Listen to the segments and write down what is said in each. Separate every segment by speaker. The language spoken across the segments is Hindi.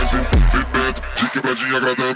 Speaker 1: Fique pra te agradar.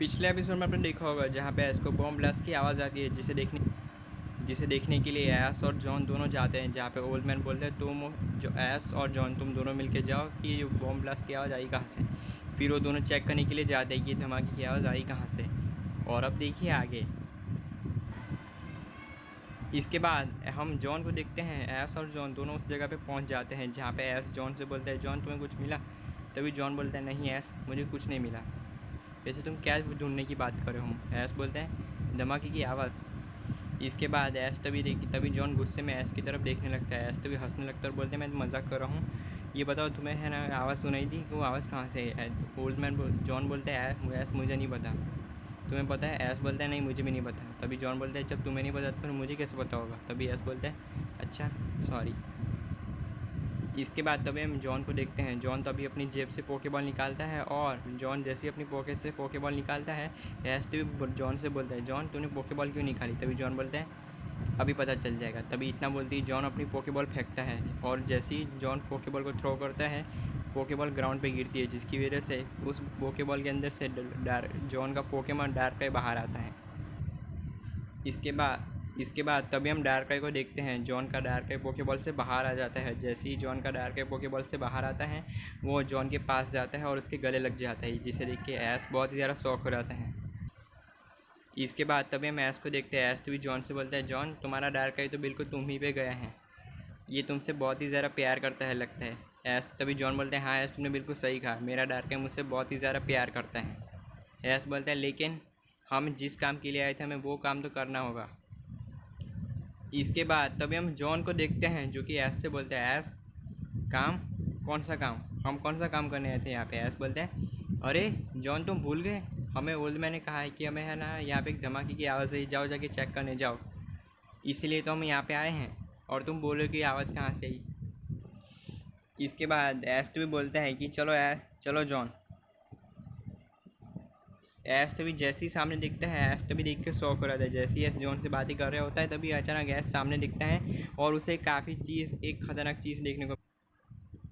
Speaker 2: पिछले एपिसोड में आपने देखा होगा जहाँ पे ऐश को बॉम्ब ब्लास्ट की आवाज़ आती है, जिसे देखने के लिए ऐश और जॉन दोनों जाते हैं। जहाँ पे ओल्ड मैन बोलते हैं तुम जो ऐश और जॉन तुम दोनों मिलके जाओ कि ये बॉम्ब ब्लास्ट की आवाज़ आई कहाँ से। फिर वो दोनों चेक करने के लिए जाते हैं कि धमाके की आवाज़ आई कहाँ से। और अब देखिए आगे। इसके बाद हम जॉन को देखते हैं। ऐश और जॉन दोनों उस जगह पे पहुंच जाते हैं जहाँ पे ऐश जॉन से बोलता है जॉन तुम्हें कुछ मिला। तभी जॉन बोलता है नहीं ऐश मुझे कुछ नहीं मिला। वैसे तुम क्या ढूंढने की बात कर रहे हो। ऐश बोलते हैं धमाके की आवाज़। इसके बाद ऐश तभी जॉन गुस्से में ऐश की तरफ देखने लगता है। ऐश तभी हंसने लगता है और बोलते हैं मैं मजाक कर रहा हूँ। ये बताओ तुम्हें है ना आवाज़ सुनाई दी कि वो आवाज़ कहाँ से है। ओल्ड मैन जॉन बोलते हैं ऐश मुझे नहीं पता तुम्हें पता है। ऐश बोलता है नहीं मुझे भी नहीं पता। तभी जॉन बोलता है जब तुम्हें नहीं पता तो मुझे कैसे पता होगा। तभी ऐश बोलता है अच्छा सॉरी। इसके बाद तभी हम जॉन को देखते हैं। जॉन तभी अपनी जेब से पोकेबॉल निकालता है और जॉन जैसे ही अपनी पॉकेट से पोकेबॉल निकालता है ऐश तभी जॉन से बोलता है जॉन तूने पोकेबॉल क्यों निकाली। तभी जॉन बोलता है अभी पता चल जाएगा। तभी इतना बोलती ही जॉन अपनी पोकेबॉल फेंकता है और जैसे ही जॉन पोकेबॉल को थ्रो करता है पोकेबॉल ग्राउंड पे गिरती है, जिसकी वजह से उस पोकेबॉल के अंदर से जॉन का पोकेमॉन डार्कrai बाहर आता है। इसके बाद तभी हम डार्कrai को देखते हैं। जॉन का डार्कrai पोकेबॉल से बाहर आ जाता है। जैसे ही जॉन का डार्कrai पोकेबॉल से बाहर आता है वो जॉन के पास जाता है और उसके गले लग जाता है, जिसे देख के ऐश बहुत ही ज़्यादा शौक हो जाता है। इसके बाद तभी हम ऐश को देखते हैं। ऐश तभी जॉन से बोलता है जॉन तुम्हारा डार्कrai तो बिल्कुल तुम ही पे गया है, ये तुमसे बहुत ही ज़्यादा प्यार करता है लगता है। ऐश तभी जॉन बोलते हैं हाँ ऐश तुमने बिल्कुल सही कहा, मेरा डार्कrai मुझसे बहुत ही ज़्यादा प्यार करता है। ऐश बोलता है लेकिन हम जिस काम के लिए आए थे हमें वो काम तो करना होगा। इसके बाद तभी हम जॉन को देखते हैं जो कि ऐश से बोलते हैं ऐश काम कौन सा काम, हम कौन सा काम करने आए थे यहाँ पे। ऐश बोलते हैं अरे जॉन तुम भूल गए, हमें ओल्ड मैन ने कहा है कि हमें है ना यहाँ पे एक धमाके की आवाज़ आई, जाओ जाके चेक करने जाओ, इसीलिए तो हम यहाँ पे आए हैं और तुम बोलो कि आवाज़ कहाँ से आई। इसके बाद ऐश तो भी बोलता है कि चलो जॉन। ऐश तभी जैसे ही सामने दिखता है ऐश तभी देख के शौक हो रहा था। जैसे ही ऐश जॉन से बात ही कर रहा होता है तभी अचानक ऐश सामने दिखता है और उसे एक खतरनाक चीज़ देखने को।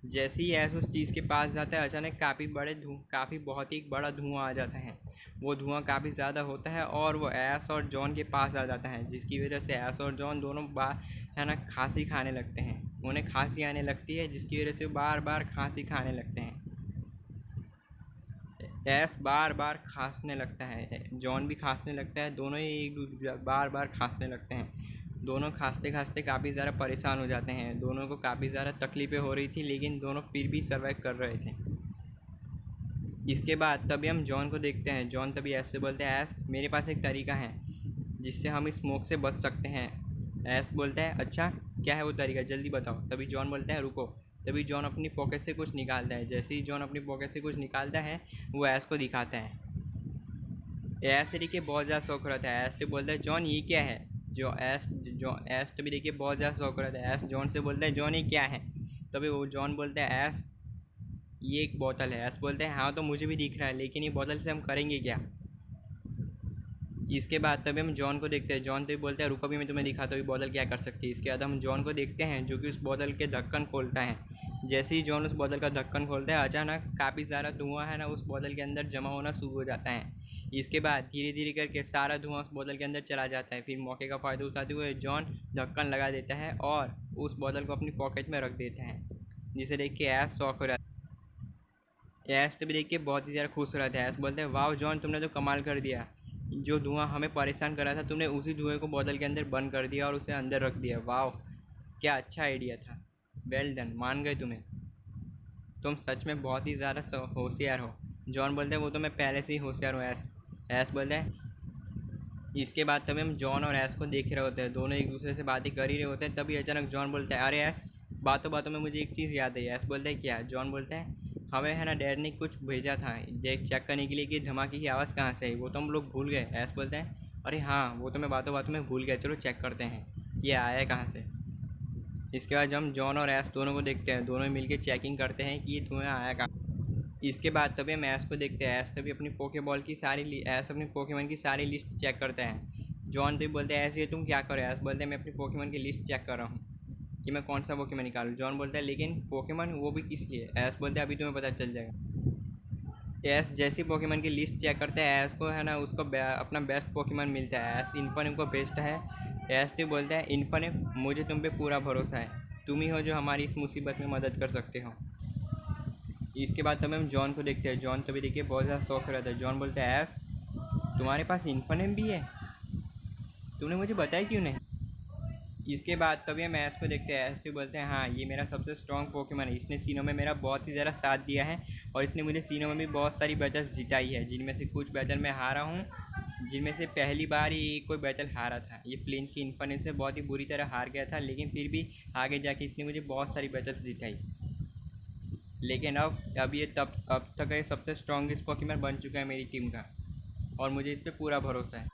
Speaker 2: जैसे ही ऐश उस चीज़ के पास जाता है अचानक काफ़ी बहुत ही बड़ा धुआं आ जाता है। वो धुआं काफ़ी ज़्यादा होता है और वो ऐश और जॉन के पास आ जाता है, जिसकी वजह से ऐश और जॉन दोनों है ना खांसी खाने लगते हैं। उन्हें खांसी आने लगती है जिसकी वजह से बार बार खांसी खाने लगते हैं। ऐश बार बार खांसने लगता है, जॉन भी खांसने लगता है, दोनों ही एक बार बार खांसने लगते हैं। दोनों खांसते खांसते काफ़ी ज़्यादा परेशान हो जाते हैं। दोनों को काफ़ी ज़्यादा तकलीफ़ें हो रही थी लेकिन दोनों फिर भी सर्वाइव कर रहे थे। इसके बाद तभी हम जॉन को देखते हैं। जॉन तभी ऐश से बोलते हैं ऐश मेरे पास एक तरीका है जिससे हम स्मोक से बच सकते हैं। ऐश बोलता है अच्छा क्या है वो तरीका जल्दी बताओ। तभी जॉन बोलता है रुको। तभी जॉन अपनी पॉकेट से कुछ निकालता है। जैसे ही जॉन अपनी पॉकेट से कुछ निकालता है वो ऐश को दिखाता है। ऐश से देखिए बहुत ज़्यादा शौक रहता है। ऐश तो बोलता है जॉन ये क्या है। ऐश तभी देखिए बहुत ज़्यादा शौक रहता है। ऐश जॉन से बोलता है जॉन ये क्या है। तभी वो जॉन बोलता है ऐश ये एक बोतल है। ऐश बोलते हैं हाँ तो मुझे भी दिख रहा है लेकिन ये बोतल से हम करेंगे क्या। इसके बाद तभी हम जॉन को देखते हैं। जॉन तभी बोलते हैं रुको भी मैं तुम्हें दिखाता हूँ बोतल क्या कर सकती है। इसके बाद हम जॉन को देखते हैं जो कि उस बोतल के ढक्कन खोलता है। जैसे ही जॉन उस बोतल का ढक्कन खोलता है अचानक काफ़ी सारा धुआं है ना उस बोतल के अंदर जमा होना शुरू हो जाता है। इसके बाद धीरे धीरे करके सारा धुआं उस बोतल के अंदर चला जाता है। फिर मौके का फ़ायदा उठाते हुए जॉन ढक्कन लगा देता है और उस बोतल को अपनी पॉकेट में रख देते हैं, जिसे देख के ऐश शॉक हो रहा है। ऐश तभी देख के बहुत ही ज़्यादा खुश हो रहा था। ऐश बोलते हैं, वाह जॉन, तुमने तो कमाल कर दिया। जो धुआं हमें परेशान कर रहा था, तुमने उसी धुएं को बोतल के अंदर बंद कर दिया और उसे अंदर रख दिया। वाह, क्या अच्छा आइडिया था। वेल डन, मान गए तुम्हें। तुम सच में बहुत ही ज़्यादा होशियार हो। जॉन बोलते हैं, वो तो मैं पहले से ही होशियार हूँ ऐश। ऐश बोलते हैं, इसके बाद तभी हम जॉन और ऐश को देख रहे होते हैं, दोनों एक दूसरे से बातें कर ही रहे होते हैं। तभी अचानक जॉन बोलता है, अरे ऐश, बातों बातों में मुझे एक चीज़ याद आई। ऐश बोलते हैं, क्या? जॉन बोलते हैं, हमें है ना डैड ने कुछ भेजा था देख चेक करने के लिए कि धमाके की आवाज़ कहाँ से आई, वो तो हम लोग भूल गए। ऐश बोलते हैं, अरे हाँ, वो तो मैं बातों बातों में भूल गया, चलो चेक करते हैं कि ये आया कहाँ से। इसके बाद हम जॉन और ऐश दोनों को देखते हैं, दोनों मिलकर चेकिंग करते हैं कि ये धुआं आया कहाँ। इसके बाद तभी हम ऐश को देखते हैं। ऐश तभी अपनी पोकेबॉल की सारी ऐश अपनी पोकेमॉन की सारी लिस्ट चेक करते हैं। जॉन तभी बोलते हैं, ऐसे तुम क्या कर रहे हो? ऐश बोलते हैं, मैं अपनी पोकेमॉन की लिस्ट चेक कर रहा हूँ कि मैं कौन सा पोकेमॉन निकालूँ। जॉन बोलता है, लेकिन पोकेमॉन वो भी किस लिए? ऐश बोलते हैं, अभी तुम्हें पता चल जाएगा। ऐश जैसी पोकेमॉन की लिस्ट चेक करते हैं, ऐश को है ना उसको अपना बेस्ट पोकेमॉन मिलता है। ऐश इन्फिनिम को भेजता है। ऐश तो बोलता है, इन्फिनिम, मुझे तुम पे पूरा भरोसा है, तुम ही हो जो हमारी इस मुसीबत में मदद कर सकते हो। इसके बाद तब हम जॉन को देखते हैं। जॉन तभी देखिए बहुत ज़्यादा शौक रहता है। जॉन बोलता है, ऐश, तुम्हारे पास इन्फिनिम भी है, तूने मुझे बताया क्यों नहीं? इसके बाद तभी हम ऐश को देखते हैं। ऐश तो बोलते हैं, हाँ, ये मेरा सबसे स्ट्रॉन्ग पोकेमॉन है, इसने सीनों में मेरा बहुत ही ज़्यादा साथ दिया है और इसने मुझे सीनों में भी बहुत सारी बैटल्स जिताई है, जिनमें से कुछ बैटल मैं हारा हूँ, जिनमें से पहली बार ही कोई बैटल हारा था। ये फ्लिंट की इन्फिनिम से बहुत ही बुरी तरह हार गया था, लेकिन फिर भी आगे जाके इसने मुझे बहुत सारी बैटल्स जिताई। लेकिन अब ये अब तक ये सबसे स्ट्रॉन्गेस्ट पोकेमॉन बन चुका है मेरी टीम का, और मुझे इस पर पूरा भरोसा है।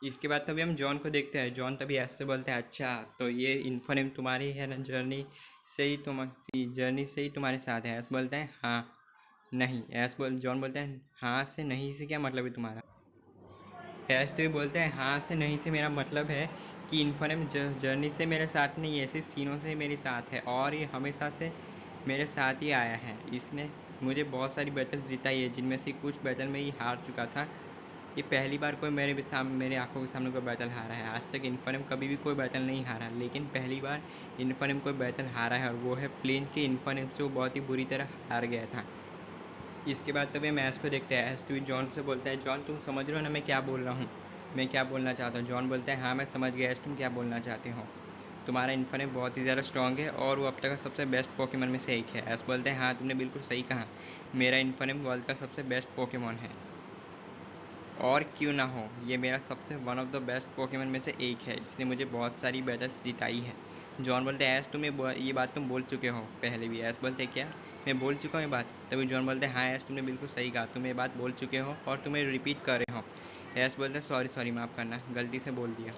Speaker 2: इसके बाद तभी हम जॉन को देखते हैं। जॉन तभी ऐसे बोलते हैं, अच्छा, तो ये इन्फिनिम तुम्हारी है ना जर्नी से ही तुम्हारे साथ है? ऐसे बोलते हैं, हाँ नहीं। जॉन बोलते हैं, हाँ से नहीं से क्या मतलब है तुम्हारा? ऐश तो भी बोलते हैं, हाँ से नहीं से मेरा मतलब है कि इन्फिनिम जर्नी से मेरे साथ नहीं है, सिर्फ सीनों से मेरे साथ है, और ये हमेशा से मेरे साथ ही आया है। इसने मुझे बहुत सारी बैटल जिताई है, जिनमें से कुछ बैटल में ही हार चुका था। ये पहली बार कोई मेरे आंखों के सामने कोई बैटल हारा है। आज तक इन्फिनिम कभी भी कोई बैटल नहीं हारा, लेकिन पहली बार इन्फिनिम कोई बैटल हारा है, और वो है फ्लिंट के इन्फिनिम से। वो बहुत ही बुरी तरह हार गया था। इसके बाद तभी हम ऐश को देखते हैं। ऐश तो जॉन से बोलता है, जॉन, तुम समझ रहे हो ना मैं क्या बोल रहा हूँ, मैं क्या बोलना चाहता हूँ? जॉन बोलता है, हाँ मैं समझ गया ऐश, तुम क्या बोलना चाहते हो। तुम्हारा इन्फिनिम बहुत ही ज़्यादा स्ट्रॉन्ग है और वो अब तक का सबसे बेस्ट पोकेमॉन में से एक है। ऐश बोलते हैं, हाँ तुमने बिल्कुल सही कहा, मेरा इन्फिनिम वर्ल्ड का सबसे बेस्ट पोकेमॉन है, और क्यों ना हो, ये मेरा सबसे one of the best Pokemon में से एक है, जिसने मुझे बहुत सारी बैटल्स जिताई है। जॉन बोलते हैं, ऐश तुम्हें ये बात तुम बोल चुके हो पहले भी। ऐश बोलते हैं, क्या मैं बोल चुका हूँ ये बात? तभी जॉन बोलते हैं, हाँ ऐश, तुमने बिल्कुल सही कहा, तुम ये बात बोल चुके हो और तुम्हें रिपीट कर रहे हो। ऐश बोलते हैं, सॉरी माफ़ करना, गलती से बोल दिया।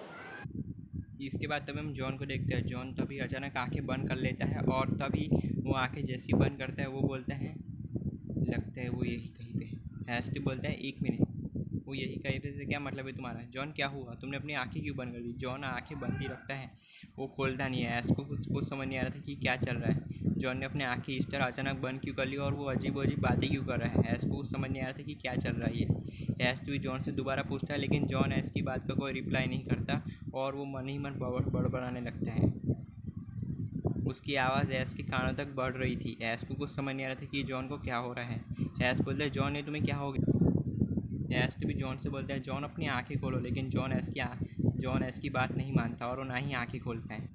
Speaker 2: इसके बाद तभी हम जॉन को देखते हैं। जॉन तभी अचानक आंखें बंद कर लेता है, और तभी वो आंखें जैसी बंद करता है, वो बोलता है, लगता है वो यही कहीं पे है। ऐश तो बोलता है, एक मिनट, वो यही कहीं पे से क्या मतलब है तुम्हारा? जॉन, क्या हुआ, तुमने अपनी आंखें क्यों बंद कर दी? जॉन आंखें बंद ही रखता है, वो खोलता नहीं है। ऐश को कुछ समझ नहीं आ रहा था कि क्या चल रहा है। जॉन ने अपने आंखें इस तरह अचानक बंद क्यों कर ली, और वो अजीब अजीब बातें क्यों कर रहा है? ऐश को कुछ समझ नहीं आ रहा था कि क्या चल रहा है ये। ऐश भी जॉन से दोबारा पूछता है, लेकिन जॉन ऐश की बात का कोई रिप्लाई नहीं करता, और वो मन ही मन बड़बड़ाने लगता है। उसकी आवाज़ ऐश के कानों तक बढ़ रही थी। ऐश को कुछ समझ नहीं आ रहा था कि जॉन को क्या हो रहा है। ऐश बोलता है, जॉन, ये तुम्हें क्या हो गया? ऐश भी जॉन से बोलता है, जॉन अपनी आंखें खोलो, लेकिन जॉन ऐश की बात नहीं मानता, और वो ना ही आंखें खोलता है।